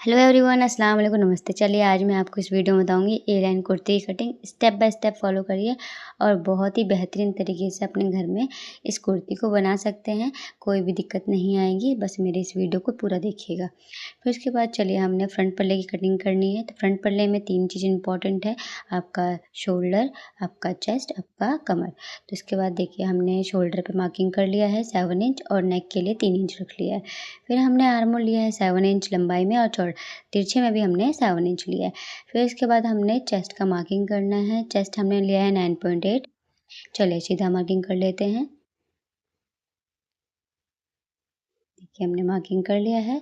Hello everyone, अस्सलाम वालेकुम, नमस्ते। चलिए आज मैं आपको इस वीडियो में बताऊंगी ए लाइन कुर्ती की cutting. Step by step follow करिए और बहुत ही बेहतरीन तरीके से अपने घर में इस कुर्ती को बना सकते हैं। कोई भी दिक्कत नहीं आएगी, बस मेरे इस वीडियो को पूरा देखिएगा। फिर उसके बाद चलिए हमने फ्रंट पल्ले की कटिंग करनी है। तो फ्रंट पल्ले में 3 चीज़ इंपॉर्टेंट है, आपका शोल्डर, आपका चेस्ट, आपका कमर। तो इसके बाद देखिए हमने शोल्डर पे मार्किंग कर लिया है 7 इंच और नेक के लिए 3 इंच रख लिया है। फिर हमने आर्म होल लिया है 7 इंच लंबाई में और तिरछे में भी हमने 7 इंच लिया है। फिर इसके बाद हमने चेस्ट का मार्किंग करना है। चेस्ट हमने लिया है 9.8। चलिए सीधा मार्किंग कर लेते हैं। देखिए हमने मार्किंग कर लिया है।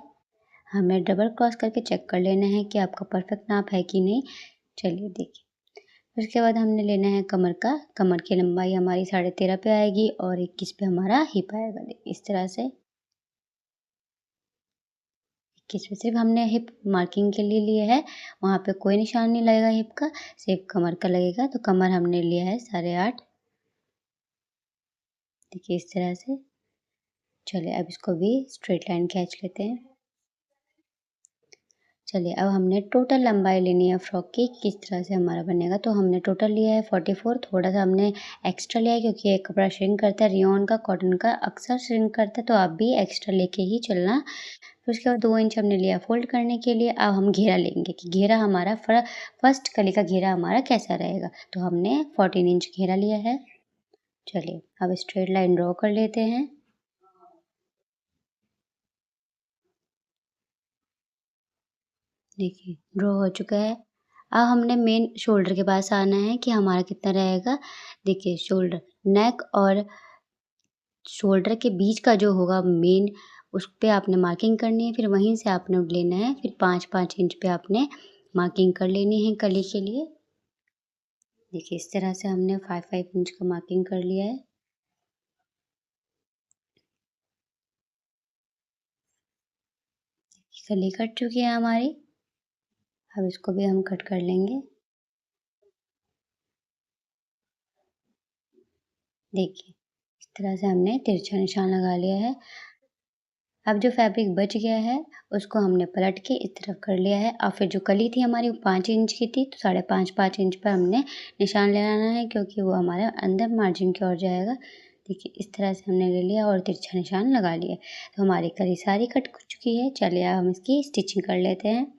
हमें डबल क्रॉस करके चेक कर लेना है कि आपका परफेक्ट नाप है कि नहीं। चलिए देखिए। उसके बाद हमने लेना है कमर का। कमर की लंबाई हमारी 13.5 पे आएगी और 21 पे हमारा हिप आएगा। देखिए इस तरह से 21 पे सिर्फ हमने हिप मार्किंग के लिए लिया है, वहाँ पे कोई निशान नहीं लगेगा हिप का, सिर्फ कमर का लगेगा। तो कमर हमने लिया है 8.5। देखिए इस तरह से। चलिए अब इसको भी स्ट्रेट लाइन खींच लेते हैं। चलिए अब हमने टोटल लंबाई लेनी है फ्रॉक की, किस तरह से हमारा बनेगा। तो हमने टोटल लिया है 44। थोड़ा सा हमने एक्स्ट्रा लिया है क्योंकि ये कपड़ा श्रिंक करता है, रियोन का, कॉटन का अक्सर श्रिंक करता है, तो आप भी एक्स्ट्रा लेके ही चलना। फिर उसके बाद 2 इंच हमने लिया फोल्ड करने के लिए। अब हम घेरा लेंगे कि घेरा हमारा फर्स्ट कली का घेरा हमारा कैसा रहेगा। तो हमने 14 इंच घेरा लिया है। चलिए अब स्ट्रेट लाइन ड्रॉ कर लेते हैं। देखिए ड्रॉ हो चुका है। अब हमने मेन शोल्डर के पास आना है कि हमारा कितना रहेगा। देखिए शोल्डर, नेक और शोल्डर के बीच का जो होगा मेन, उस पे आपने मार्किंग करनी है। फिर वहीं से आपने लेना है, फिर 5-5 इंच पे आपने मार्किंग कर लेनी है कली के लिए। देखिए इस तरह से हमने 5-5 इंच का मार्किंग कर लिया है। कली कट चुकी है हमारी। अब इसको भी हम कट कर लेंगे। देखिए इस तरह से हमने तिरछा निशान लगा लिया है। अब जो फैब्रिक बच गया है उसको हमने पलट के इस तरफ कर लिया है और फिर जो कली थी हमारी वो 5 इंच की थी, तो 5.5 इंच पर हमने निशान लगाना है क्योंकि वो हमारे अंदर मार्जिन की ओर जाएगा। देखिए इस तरह से हमने ले लिया और तिरछा निशान लगा लिया। तो हमारी कली सारी कट चुकी है। चलिए अब हम इसकी स्टिचिंग कर लेते हैं।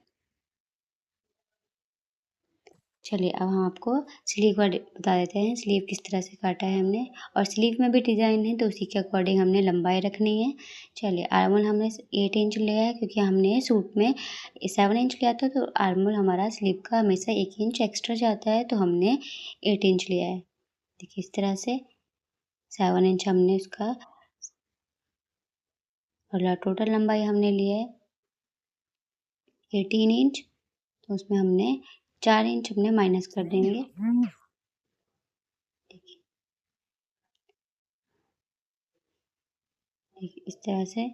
चलिए अब हम आपको स्लीव का बता देते हैं, स्लीव किस तरह से काटा है हमने। और स्लीव में भी डिज़ाइन है तो उसी के अकॉर्डिंग हमने लंबाई रखनी है। चलिए आर्म होल हमने 8 इंच लिया है क्योंकि हमने सूट में 7 इंच लिया था, तो आर्म होल हमारा स्लीव का हमेशा 1 इंच एक्स्ट्रा जाता है, तो हमने 8 इंच लिया है। देखिए इस तरह से 7 इंच हमने इसका, और टोटल लंबाई हमने लिया है 18 इंच। तो उसमें हमने 4 इंच हमने माइनस कर देंगे। देखिए इस तरह से।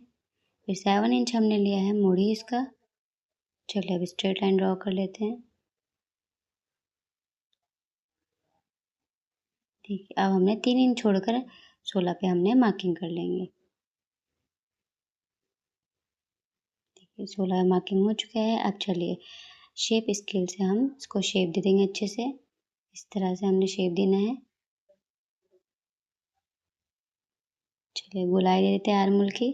फिर 7 इंच हमने लिया है मूड़ी इसका। चलिए अब स्ट्रेट लाइन ड्रॉ कर लेते हैं। ठीक है, अब हमने 3 इंच छोड़कर 16 पे हमने मार्किंग कर लेंगे। देखिए 16 मार्किंग हो चुका है। अब चलिए शेप स्केल से हम इसको शेप दे देंगे अच्छे से। इस तरह से हमने शेप देना है। चलिए गोलाई दे देते हैं आर्म होल की।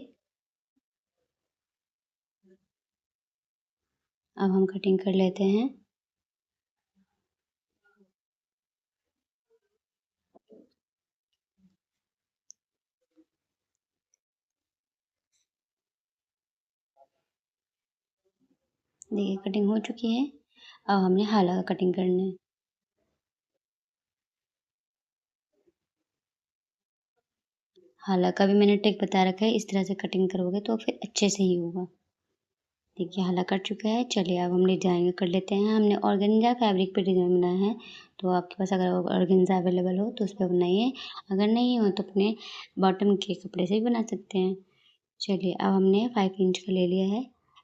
अब हम कटिंग कर लेते हैं। देखिए कटिंग हो चुकी है। अब हमने हाला का कटिंग करना है। हाला का भी मैंने ट्रिक बता रखा है, इस तरह से कटिंग करोगे तो फिर अच्छे से ही होगा। देखिए हाला कट चुका है। चलिए अब हम डिज़ाइन कर लेते हैं। हमने ऑर्गेन्जा फैब्रिक पे डिज़ाइन बनाया है, तो आपके पास अगर ऑर्गेन्जा अवेलेबल हो तो उस पे बनाइए, अगर नहीं हो तो अपने बॉटम के कपड़े से भी बना सकते हैं। चलिए अब हमने 5 इंच का ले लिया है।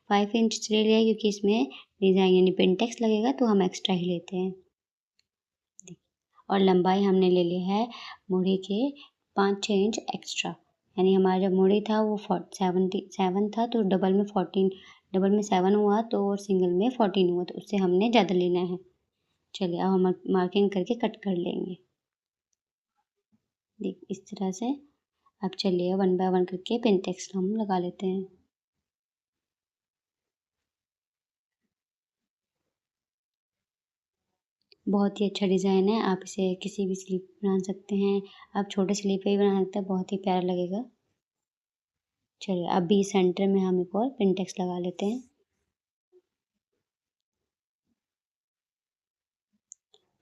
5 इंच ले लिया है क्योंकि इसमें डिज़ाइन यानी पेंटेक्स लगेगा, तो हम एक्स्ट्रा ही लेते हैं। और लंबाई हमने ले लिया है मूढ़ी के 5-6 इंच एक्स्ट्रा, यानी हमारा जब मूढ़ी था वो 7 था, तो डबल में 14 डबल में 7 हुआ तो और सिंगल में 14 हुआ, तो उससे हमने ज़्यादा लेना है। चलिए अब हम मार्किंग करके कट कर लेंगे। देख इस तरह से। अब चलिए 1 बाय 1 करके पेंटेक्स हम लगा लेते हैं। बहुत ही अच्छा डिज़ाइन है, आप इसे किसी भी स्लीव पे बना सकते हैं, आप छोटे स्लीव पे भी बना सकते हैं, बहुत ही प्यारा लगेगा। चलिए अब भी सेंटर में हम एक और पेंटेक्स लगा लेते हैं।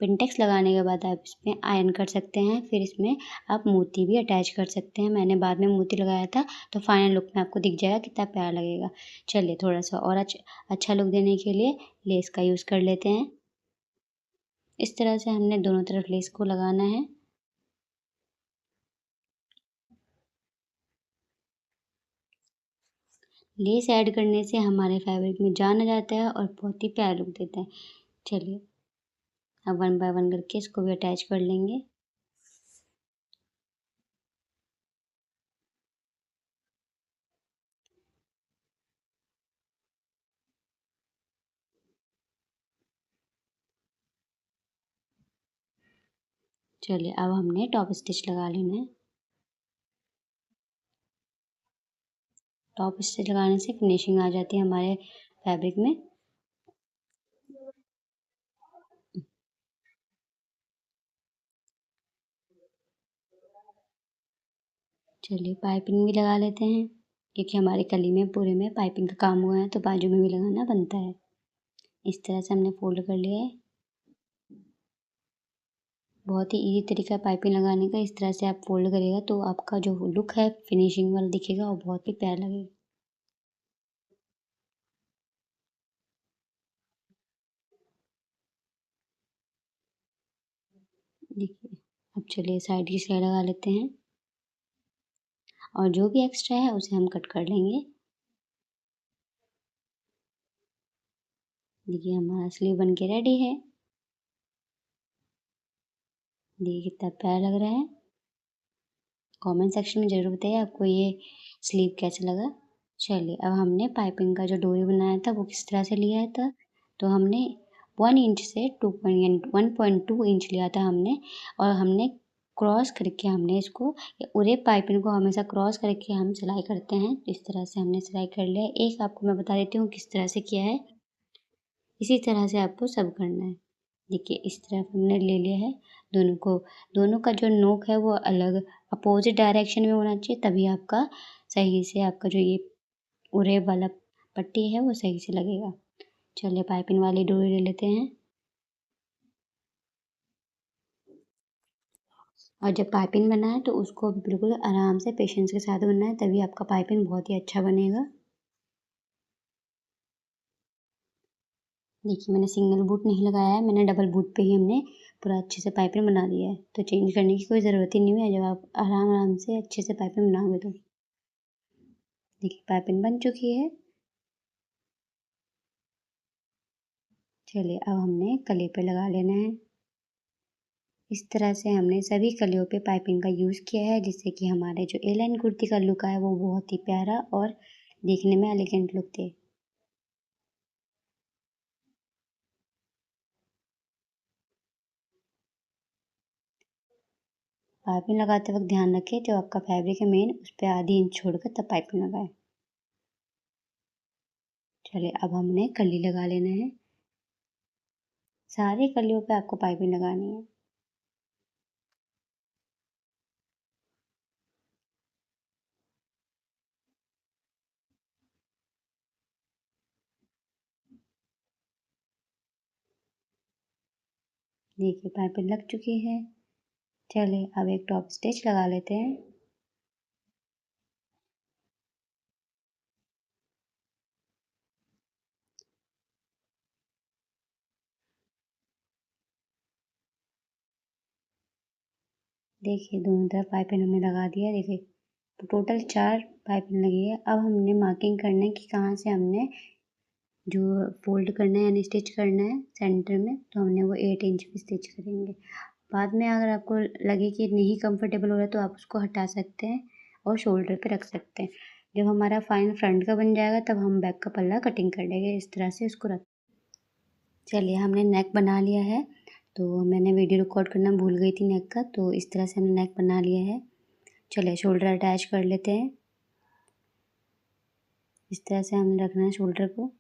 पिनटेक्स लगाने के बाद आप इसमें आयरन कर सकते हैं, फिर इसमें आप मोती भी अटैच कर सकते हैं। मैंने बाद में मोती लगाया था, तो फाइनल लुक में आपको दिख जाएगा कितना प्यारा लगेगा। चलिए थोड़ा सा और अच्छा लुक देने के लिए लेस का यूज़ कर लेते हैं। इस तरह से हमने दोनों तरफ लेस को लगाना है। लेस ऐड करने से हमारे फैब्रिक में जान आ जाता है और बहुत ही प्यारा लुक देता है। चलिए अब 1 बाय 1 करके इसको भी अटैच कर लेंगे। चलिए अब हमने टॉप स्टिच लगा लेना है। टॉप स्टिच लगाने से फिनिशिंग आ जाती है हमारे फैब्रिक में। चलिए पाइपिंग भी लगा लेते हैं, क्योंकि हमारे कली में पूरे में पाइपिंग का काम हुआ है, तो बाजू में भी लगाना बनता है। इस तरह से हमने फोल्ड कर लिया है। बहुत ही इजी तरीका है पाइपिंग लगाने का। इस तरह से आप फोल्ड करिएगा तो आपका जो लुक है फिनिशिंग वाला दिखेगा और बहुत ही प्यारा लगेगा। देखिए अब चलिए साइड की सिलाई लगा लेते हैं और जो भी एक्स्ट्रा है उसे हम कट कर लेंगे। देखिए हमारा स्लीव बन के रेडी है। देखिए कितना प्यारा लग रहा है। कमेंट सेक्शन में ज़रूर बताइए आपको ये स्लीव कैसा लगा। चलिए अब हमने पाइपिंग का जो डोरी बनाया था वो किस तरह से लिया था, तो हमने 1 इंच से 1.2 इंच लिया था हमने, और हमने क्रॉस करके हमने इसको पूरे पाइपिंग को हमेशा क्रॉस करके हम सिलाई करते हैं। इस तरह से हमने सिलाई कर लिया। एक आपको मैं बता देती हूँ किस तरह से किया है, इसी तरह से आपको सब करना है। देखिए इस तरफ हमने ले लिया है दोनों को। दोनों का जो नोक है वो अलग अपोजिट डायरेक्शन में होना चाहिए, तभी आपका सही से आपका जो ये उरे वाला पट्टी है वो सही से लगेगा। चलिए पाइपिंग वाली डोरी ले लेते हैं। और जब पाइपिंग बनना है तो उसको बिल्कुल आराम से पेशेंस के साथ बनना है, तभी आपका पाइपिंग बहुत ही अच्छा बनेगा। देखिए मैंने सिंगल बूट नहीं लगाया है, मैंने डबल बूट पे ही हमने पूरा अच्छे से पाइपिंग बना दिया है, तो चेंज करने की कोई ज़रूरत ही नहीं है जब आप आराम आराम से अच्छे से पाइपिंग बनाओगे तो। देखिए पाइपिंग बन चुकी है। चलिए अब हमने कली पे लगा लेना है। इस तरह से हमने सभी कलियों पे पाइपिंग का यूज़ किया है, जिससे कि हमारे जो ए लाइन कुर्ती का लुक है वो बहुत ही प्यारा और देखने में एलिगेंट लुक दे। पाइपिंग लगाते वक्त ध्यान रखें जो आपका फैब्रिक है मेन उस पर आधी इंच छोड़कर तब पाइपिंग लगाएं। चलिए अब हमने कली लगा लेना है। सारे कलियों पे आपको पाइपिंग लगानी है। देखिए पाइपिंग लग चुकी है। चलिए अब एक टॉप स्टिच लगा लेते हैं। देखिए दोनों तरफ पाइपिंग हमने लगा दिया। देखिए तो टोटल 4 पाइपिंग लगी है। अब हमने मार्किंग करना है कि कहाँ से हमने जो फोल्ड करना है यानी स्टिच करना है सेंटर में, तो हमने वो 8 इंच की स्टिच करेंगे। बाद में अगर आपको लगे कि नहीं कंफर्टेबल हो रहा है तो आप उसको हटा सकते हैं और शोल्डर पे रख सकते हैं। जब हमारा फाइनल फ्रंट का बन जाएगा तब हम बैक का पल्ला कटिंग कर लेंगे। इस तरह से इसको रख। चलिए हमने नेक बना लिया है। तो मैंने वीडियो रिकॉर्ड करना भूल गई थी नेक का, तो इस तरह से हमने नेक बना लिया है। चलिए शोल्डर अटैच कर लेते हैं। इस तरह से हमने रखना है शोल्डर को।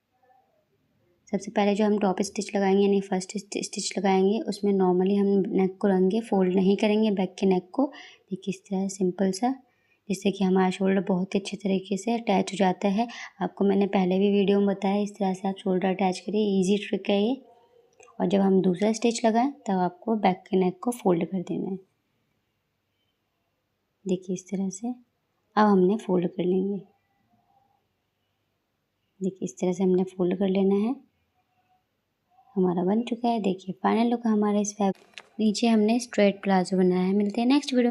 सबसे पहले जो हम टॉप स्टिच लगाएंगे यानी फर्स्ट स्टिच लगाएंगे, उसमें नॉर्मली हम नेक को रखेंगे, फोल्ड नहीं करेंगे बैक के नेक को। देखिए इस तरह सिंपल सा, जिससे कि हमारा शोल्डर बहुत ही अच्छे तरीके से अटैच हो जाता है। आपको मैंने पहले भी वीडियो में बताया, इस तरह से आप शोल्डर अटैच करिए, ईजी ट्रिक है ये। और जब हम दूसरा स्टिच लगाएं तब आपको बैक के नेक को फोल्ड कर देना है। देखिए इस तरह से अब हमने फोल्ड कर लेंगे। देखिए इस तरह से हमने फोल्ड कर लेना है। हमारा बन चुका है। देखिए फाइनल लुक हमारे इस नीचे हमने स्ट्रेट प्लाजो बनाया है। मिलते हैं नेक्स्ट वीडियो।